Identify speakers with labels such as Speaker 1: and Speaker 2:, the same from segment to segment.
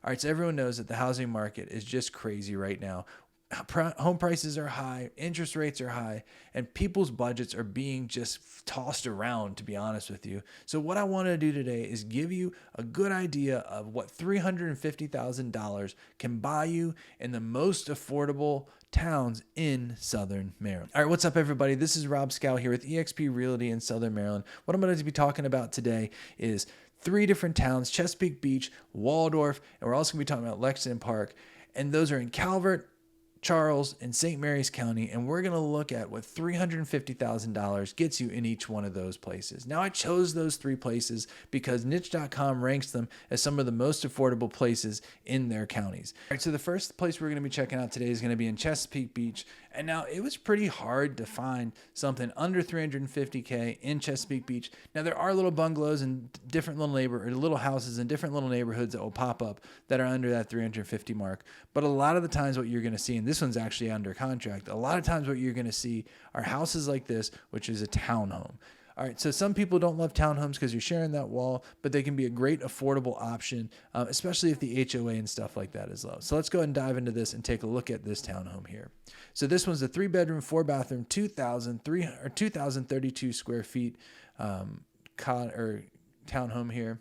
Speaker 1: All right, so everyone knows that the housing market is just crazy right now. Home prices are high, interest rates are high, and people's budgets are being just tossed around, to be honest with you. So what I want to do today is give you a good idea of what $350,000 can buy you in the most affordable towns in Southern Maryland. All right, what's up, everybody? This is Rob Schou here with EXP Realty in Southern Maryland. What I'm going to be talking about today is 3 different towns: Chesapeake Beach, Waldorf, and we're also going to be talking about Lexington Park. And those are in Calvert, Charles, and St. Mary's County, and we're going to look at what $350,000 gets you in each one of those places. Now, I chose those 3 places because niche.com ranks them as some of the most affordable places in their counties. All right, so the first place we're going to be checking out today is going to be in Chesapeake Beach. And now it was pretty hard to find something under $350K in Chesapeake Beach. Now, there are little bungalows and different little houses in different little neighborhoods that will pop up that are under that 350 mark. But a lot of the times what you're going to see, and this one's actually under contract, a lot of times what you're going to see are houses like this, which is a townhome. All right, so some people don't love townhomes because you're sharing that wall, but they can be a great affordable option, especially if the HOA and stuff like that is low. So let's go ahead and dive into this and take a look at this townhome here. So this one's a 3-bedroom, 4-bathroom, 2,032 square feet townhome here.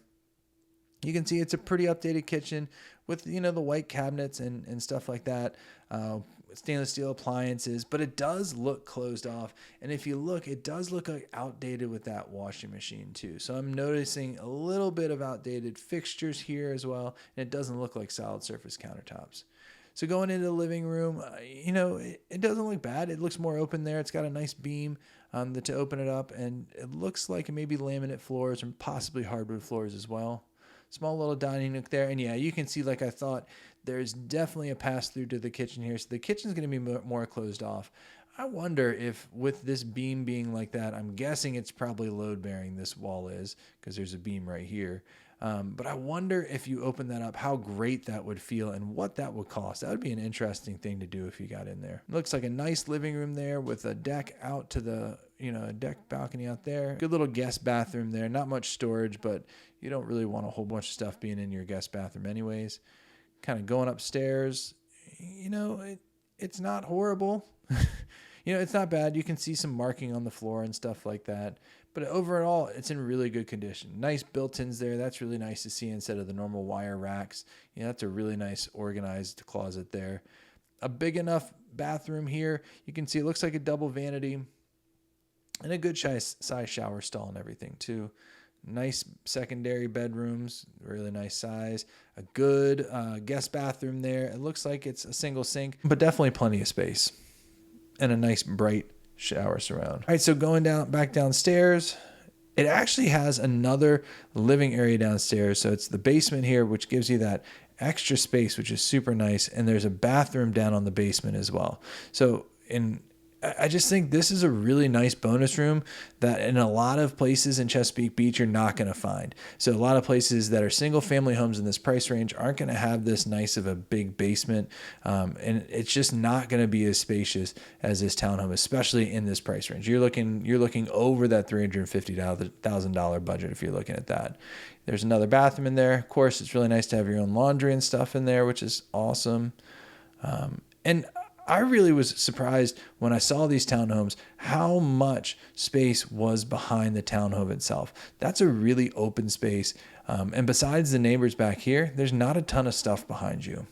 Speaker 1: You can see it's a pretty updated kitchen with, the white cabinets and stuff like that. Stainless steel appliances, but it does look closed off. And if you look, it does look like outdated with that washing machine too. So I'm noticing a little bit of outdated fixtures here as well. And it doesn't look like solid surface countertops. So going into the living room, it doesn't look bad. It looks more open there. It's got a nice beam to open it up. And it looks like it may be laminate floors and possibly hardwood floors as well. Small little dining nook there. And yeah, you can see, like I thought, there's definitely a pass through to the kitchen here. So the kitchen's going to be more closed off. I wonder if with this beam being like that, I'm guessing it's probably load bearing, this wall is, because there's a beam right here. But I wonder if you open that up, how great that would feel and what that would cost. That would be an interesting thing to do if you got in there. It looks like a nice living room there with a deck out to the, a deck balcony out there. Good little guest bathroom there. Not much storage, but you don't really want a whole bunch of stuff being in your guest bathroom anyways. Kind of going upstairs, it's not horrible. It's not bad. You can see some marking on the floor and stuff like that. But overall, it's in really good condition. Nice built-ins there. That's really nice to see instead of the normal wire racks. That's a really nice organized closet there. A big enough bathroom here. You can see it looks like a double vanity. And a good size shower stall and everything too. Nice secondary bedrooms, really nice size. A good guest bathroom there. It looks like it's a single sink, but definitely plenty of space. And a nice bright shower surround. All right, so going back downstairs, it actually has another living area downstairs. So it's the basement here, which gives you that extra space, which is super nice. And there's a bathroom down on the basement as well. So I just think this is a really nice bonus room that in a lot of places in Chesapeake Beach you're not going to find. So a lot of places that are single family homes in this price range aren't going to have this nice of a big basement. And it's just not going to be as spacious as this townhome, especially in this price range. You're looking over that $350,000 budget if you're looking at that. There's another bathroom in there. Of course, it's really nice to have your own laundry and stuff in there, which is awesome. And I really was surprised when I saw these townhomes, how much space was behind the townhome itself. That's a really open space. And besides the neighbors back here, there's not a ton of stuff behind you.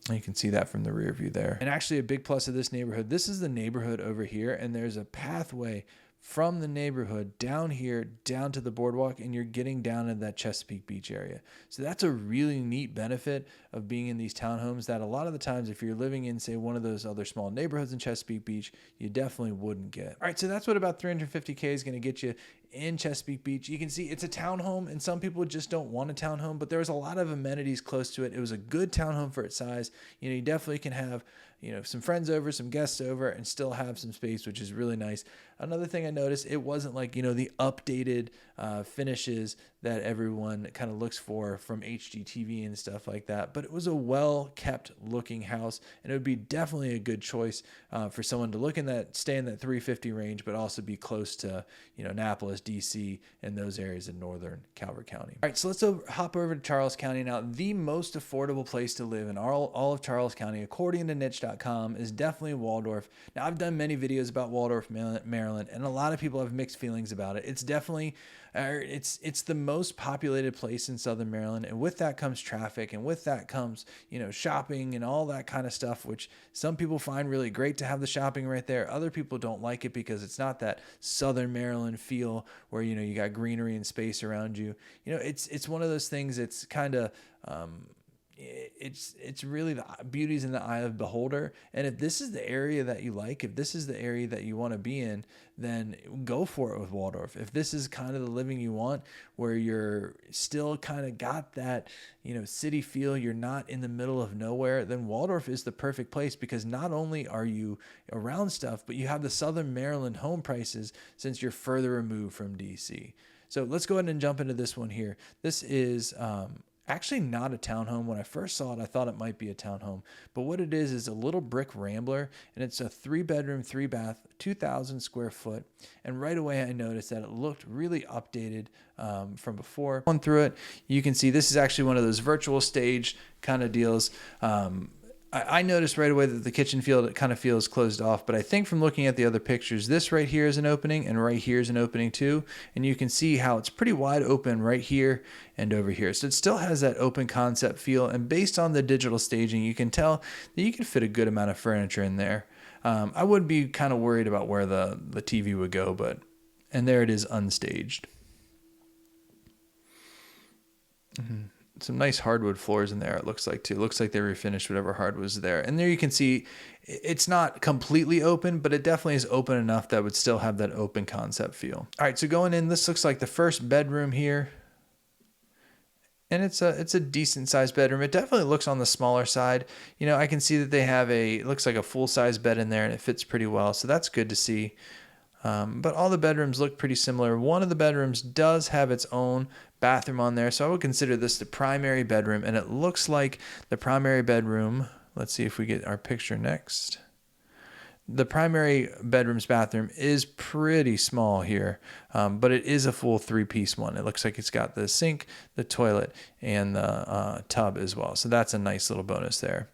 Speaker 1: You can see that from the rear view there. And actually a big plus of this neighborhood, this is the neighborhood over here, and there's a pathway from the neighborhood down here, down to the boardwalk, and you're getting down into that Chesapeake Beach area. So that's a really neat benefit of being in these townhomes that a lot of the times, if you're living in, say, one of those other small neighborhoods in Chesapeake Beach, you definitely wouldn't get. All right, so that's what about $350K is going to get you in Chesapeake Beach. You can see it's a townhome, and some people just don't want a townhome, but there's a lot of amenities close to it. It was a good townhome for its size. You definitely can have some friends over, some guests over, and still have some space, which is really nice. Another thing I noticed, it wasn't like, the updated finishes that everyone kind of looks for from HGTV and stuff like that, but it was a well-kept looking house, and it would be definitely a good choice for someone to stay in that 350 range, but also be close to, Annapolis, as DC and those areas in northern Calvert County. All right, so let's hop over to Charles County now. The most affordable place to live in all of Charles County, according to niche.com, is definitely Waldorf. Now, I've done many videos about Waldorf, Maryland, and a lot of people have mixed feelings about it. It's definitely it's the most populated place in Southern Maryland, and with that comes traffic, and with that comes, you know, shopping and all that kind of stuff, which some people find really great to have the shopping right there. Other people don't like it because it's not that Southern Maryland feel where, you know, you got greenery and space around you. You know, it's one of those things. It's kind of it's really the beauty's in the eye of the beholder. And if this is the area that you like, if this is the area that you want to be in, then go for it with Waldorf. If this is kind of the living you want, where you're still kind of got that, you know, city feel, you're not in the middle of nowhere, then Waldorf is the perfect place, because not only are you around stuff, but you have the Southern Maryland home prices since you're further removed from DC. So let's go ahead and jump into this one here. This is actually not a townhome. When I first saw it, I thought it might be a townhome, but what it is a little brick rambler, and it's a 3-bedroom, 3-bath, 2,000 square foot. And right away I noticed that it looked really updated from before. Going through it, you can see this is actually one of those virtual stage kind of deals. I noticed right away that the kitchen field, it kind of feels closed off, but I think from looking at the other pictures, this right here is an opening, and right here is an opening too. And you can see how it's pretty wide open right here and over here. So it still has that open concept feel. And based on the digital staging, you can tell that you can fit a good amount of furniture in there. I would be kind of worried about where the TV would go, and there it is unstaged. Mm-hmm. Some nice hardwood floors in there, it looks like too. It looks like they refinished whatever hardwood was there. And there you can see it's not completely open, but it definitely is open enough that would still have that open concept feel. All right, so going in, this looks like the first bedroom here. And it's a decent sized bedroom. It definitely looks on the smaller side. You know, I can see that they have it looks like a full size bed in there, and it fits pretty well. So that's good to see. But all the bedrooms look pretty similar. One of the bedrooms does have its own bathroom on there, so I would consider this the primary bedroom, and it looks like the primary bedroom, let's see if we get our picture next. The primary bedroom's bathroom is pretty small here, but it is a full 3-piece one. It looks like it's got the sink, the toilet, and the tub as well, so that's a nice little bonus there.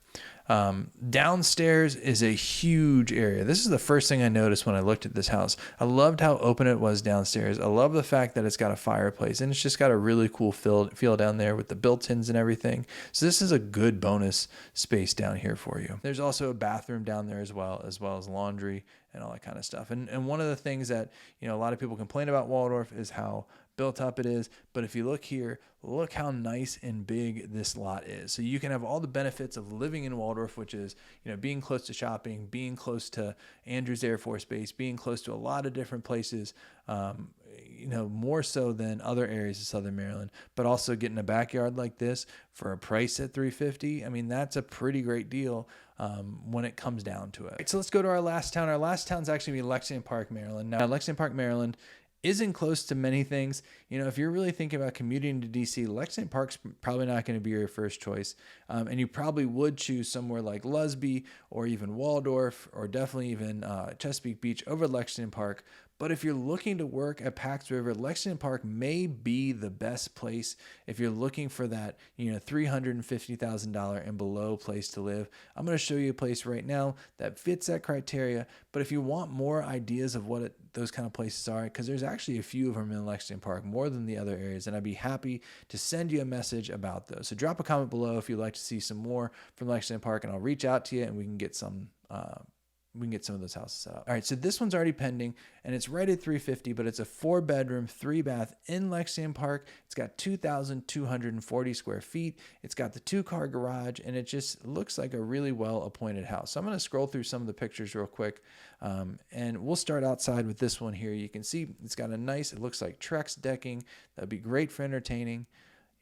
Speaker 1: Downstairs is a huge area. This is the first thing I noticed when I looked at this house. I loved how open it was downstairs. I love the fact that it's got a fireplace, and it's just got a really cool feel down there with the built-ins and everything. So this is a good bonus space down here for you. There's also a bathroom down there as well as laundry and all that kind of stuff. And one of the things that, you know, a lot of people complain about Waldorf is how built up it is, but if you look here, look how nice and big this lot is. So you can have all the benefits of living in Waldorf, which is, you know, being close to shopping, being close to Andrews Air Force Base, being close to a lot of different places, you know, more so than other areas of Southern Maryland, but also getting a backyard like this for a price at $350. I mean, that's a pretty great deal when it comes down to it. Right, so let's go to our last town. Our last town's actually be Lexington Park, Maryland. Now, Lexington Park, Maryland isn't close to many things. You know, if you're really thinking about commuting to DC, Lexington Park's probably not going to be your first choice. And you probably would choose somewhere like Lusby or even Waldorf, or definitely even Chesapeake Beach over Lexington Park. But if you're looking to work at Pax River, Lexington Park may be the best place if you're looking for that, you know, $350,000 and below place to live. I'm going to show you a place right now that fits that criteria. But if you want more ideas of what those kind of places are, because there's actually a few of them in Lexington Park, more than the other areas, and I'd be happy to send you a message about those. So drop a comment below if you'd like to see some more from Lexington Park, and I'll reach out to you and we can get some of those houses set up. All right, so this one's already pending, and it's right at $350, but it's a 4-bedroom, 3-bath in Lexington Park. It's got 2,240 square feet. It's got the 2-car garage, and it just looks like a really well-appointed house. So I'm going to scroll through some of the pictures real quick, and we'll start outside with this one here. You can see it's got a nice, it looks like Trex decking. That'd be great for entertaining.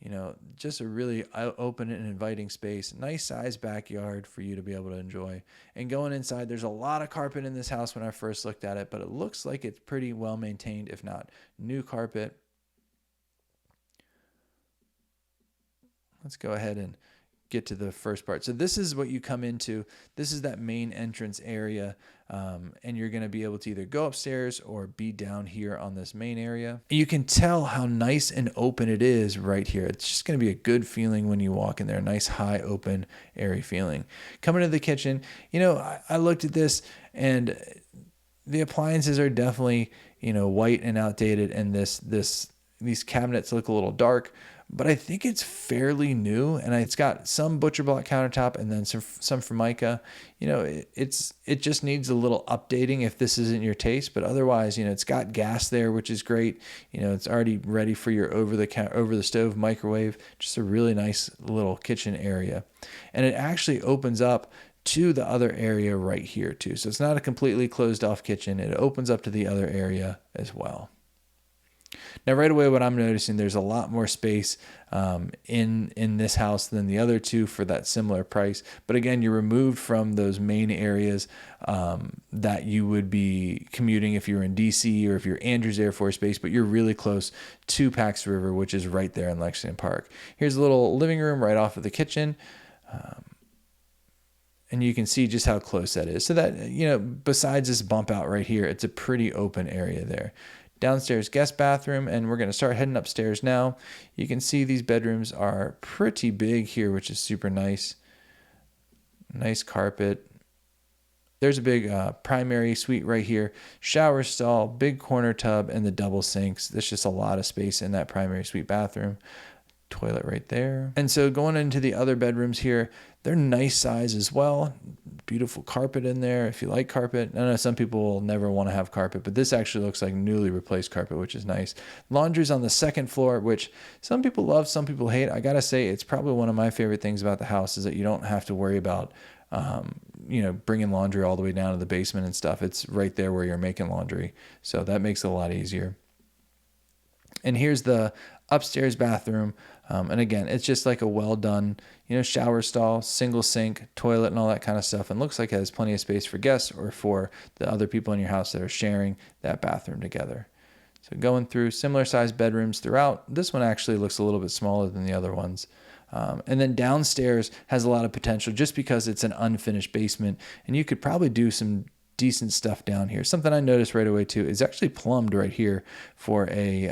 Speaker 1: You know, just a really open and inviting space. Nice size backyard for you to be able to enjoy. And going inside, there's a lot of carpet in this house when I first looked at it, but it looks like it's pretty well maintained, if not new carpet. Let's go ahead and get to the first part. So this is what you come into. This is that main entrance area. And you're going to be able to either go upstairs or be down here on this main area. You can tell how nice and open it is right here. It's just going to be a good feeling when you walk in there. Nice, high, open, airy feeling. Coming to the kitchen, you know, I looked at this and the appliances are definitely, you know, white and outdated. And these cabinets look a little dark, but I think it's fairly new, and it's got some butcher block countertop and then some Formica. You know, it just needs a little updating if this isn't your taste, but otherwise, you know, it's got gas there, which is great. You know, it's already ready for your over the stove microwave. Just a really nice little kitchen area, and it actually opens up to the other area right here too. So it's not a completely closed off kitchen. It opens up to the other area as well. Now, right away, what I'm noticing, there's a lot more space in this house than the other two for that similar price. But again, you're removed from those main areas that you would be commuting if you were in DC or if you're Andrews Air Force Base, but you're really close to Pax River, which is right there in Lexington Park. Here's a little living room right off of the kitchen. And you can see just how close that is. So that, you know, besides this bump out right here, it's a pretty open area there. Downstairs guest bathroom, and we're going to start heading upstairs now. You can see these bedrooms are pretty big here, which is super nice. Nice carpet. There's a big primary suite right here. Shower stall, big corner tub, and the double sinks. There's just a lot of space in that primary suite bathroom. Toilet right there. And so going into the other bedrooms here, they're nice size as well. Beautiful carpet in there if you like carpet. I know some people will never want to have carpet, but this actually looks like newly replaced carpet, which is nice. Laundry's on the second floor, which some people love, some people hate. I gotta say, it's probably one of my favorite things about the house is that you don't have to worry about you know, bringing laundry all the way down to the basement and stuff. It's right there where you're making laundry. So that makes it a lot easier. And here's the upstairs bathroom. And again, it's just like a well done, you know, shower stall, single sink, toilet, and all that kind of stuff. And looks like it has plenty of space for guests or for the other people in your house that are sharing that bathroom together. So going through similar sized bedrooms throughout, this one actually looks a little bit smaller than the other ones. And then downstairs has a lot of potential just because it's an unfinished basement, and you could probably do some decent stuff down here. Something I noticed right away too is actually plumbed right here for a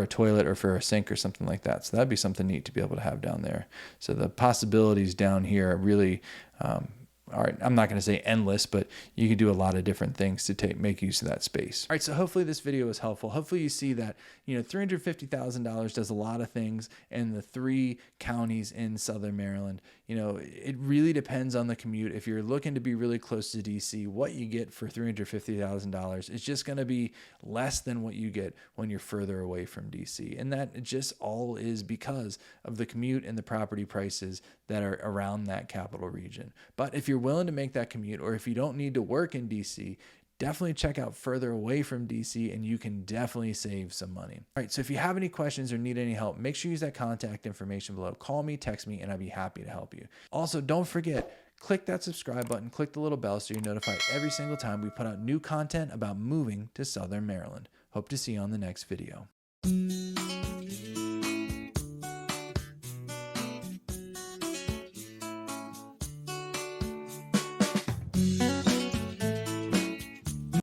Speaker 1: toilet or for a sink or something like that. So that'd be something neat to be able to have down there. So the possibilities down here are really all right, I'm not going to say endless, but you can do a lot of different things to make use of that space. All right, so hopefully this video was helpful. Hopefully you see that, you know, $350,000 does a lot of things in the 3 counties in Southern Maryland. You know, it really depends on the commute. If you're looking to be really close to DC, what you get for $350,000 is just going to be less than what you get when you're further away from DC. And that just all is because of the commute and the property prices that are around that capital region. But if you're willing to make that commute, or if you don't need to work in DC, definitely check out further away from DC and you can definitely save some money. All right, so if you have any questions or need any help, make sure you use that contact information below. Call me, text me, and I'd be happy to help you. Also, don't forget, click that subscribe button, click the little bell so you're notified every single time we put out new content about moving to Southern Maryland. Hope to see you on the next video.